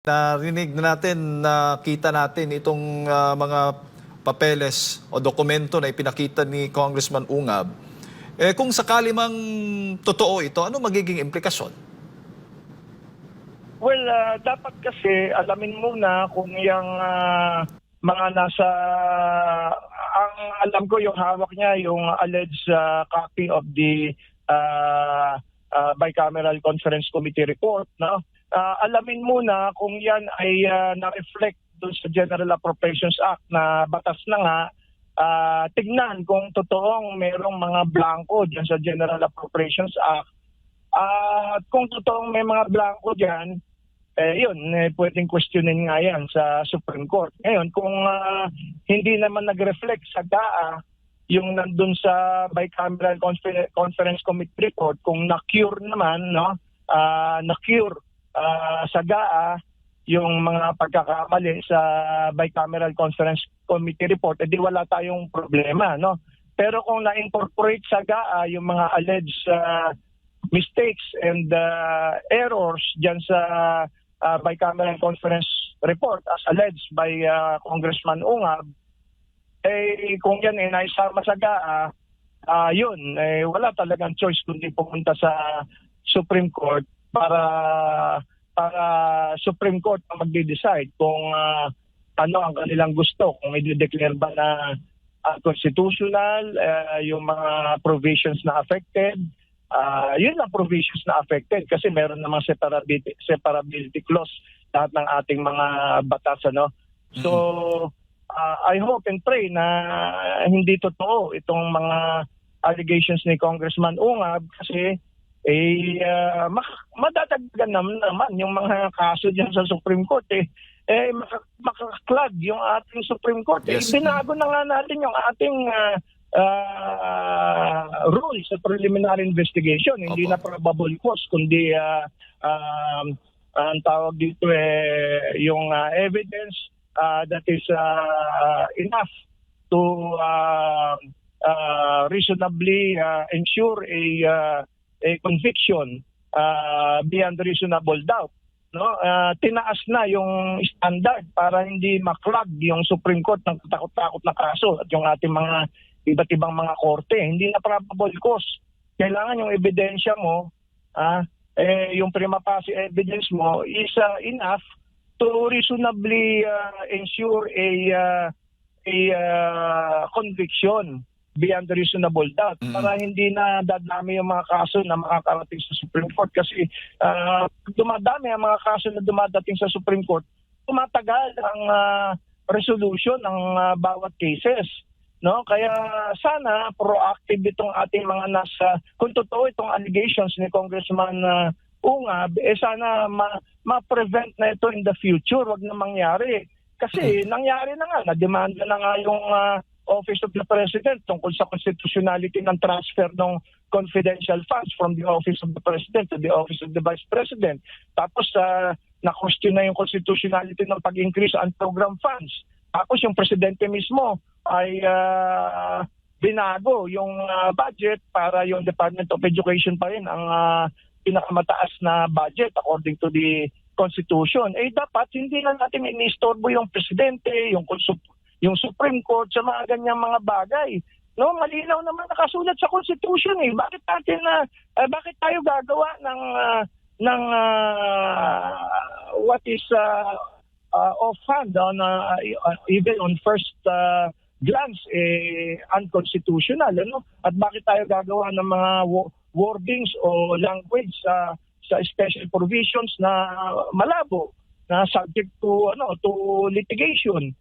Narinig na natin, nakita natin itong mga papeles o dokumento na ipinakita ni Congressman Ungab. Kung sakali mang totoo ito, ano magiging implikasyon? Well, dapat kasi alamin muna kung yung mga nasa, ang alam ko yung hawak niya, yung alleged copy of the Bicameral Conference Committee report, no? Alamin muna kung yan ay na-reflect doon sa General Appropriations Act na batas na nga. Tignan kung totoong merong mga blanco dyan sa General Appropriations Act. At kung totoong may mga blanco dyan, pwedeng questionin nga yan sa Supreme Court. Ngayon, kung hindi naman nag-reflect sa DAA yung nandun sa Bicameral Conference Committee report, kung na-cure naman, no, na-cure sa DAA yung mga pagkakamali sa Bicameral Conference Committee report, edi wala tayong problema, no? Pero kung na-incorporate sa DAA yung mga alleged mistakes and errors dyan sa Bicameral Conference report as alleged by Congressman Ungab, kung yan naisama sa DAA, wala talagang choice kundi pumunta sa Supreme Court para Supreme Court ang magde-decide kung ano ang kanilang gusto, kung i-declare ba na constitutional yung mga provisions na affected. Yun lang provisions na affected kasi meron namang separability clause lahat ng ating mga batas, ano. So I hope and pray na hindi totoo itong mga allegations ni Congressman Ungab kasi madadagdagan naman yung mga kaso diyan sa Supreme Court makaklag yung ating Supreme Court. Yes. Binago na nga natin yung ating rules sa preliminary investigation. Hindi na probable cause kundi ang tawag dito yung evidence that is enough to reasonably ensure a conviction beyond reasonable doubt, no? Tinaas na yung standard para hindi maklag yung Supreme Court ng takot-takot na kaso at yung ating mga iba't ibang mga korte. Hindi na probable cause. Kailangan yung ebidensya mo, yung prima facie evidence mo is enough to reasonably ensure a conviction beyond reasonable doubt para hindi na dadami yung mga kaso na makakarating sa Supreme Court kasi dumadami ang mga kaso na dumadating sa Supreme Court, tumatagal ang resolution ng bawat cases, no? Kaya sana proactive itong ating mga kung totoo itong allegations ni Congressman Ungab, sana ma-prevent na ito in the future, wag na mangyari. Kasi nangyari na nga, na-demanda na nga yung Office of the President tungkol sa constitutionality ng transfer ng confidential funds from the Office of the President to the Office of the Vice President. Tapos na-question na yung constitutionality ng pag-increase on program funds. Tapos yung Presidente mismo ay binago yung budget para yung Department of Education pa rin ang pinakamataas na budget according to the Constitution. Dapat hindi na natin inistorbo yung Presidente, yung Supreme Court sa mga ganyang mga bagay. No, malinaw naman nakasulat sa Constitution Bakit tayo gagawa ng what is offhand on even on first glance unconstitutional, ano? At bakit tayo gagawa ng mga wordings o language sa special provisions na malabo na subject to litigation?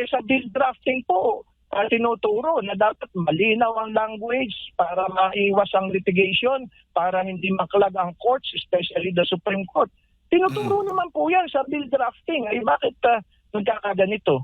Sa bill drafting po, tinuturo na dapat malinaw ang language para maiwas ang litigation, para hindi maklag ang courts, especially the Supreme Court. Tinuturo naman po yan sa bill drafting. Bakit nagkakaganito?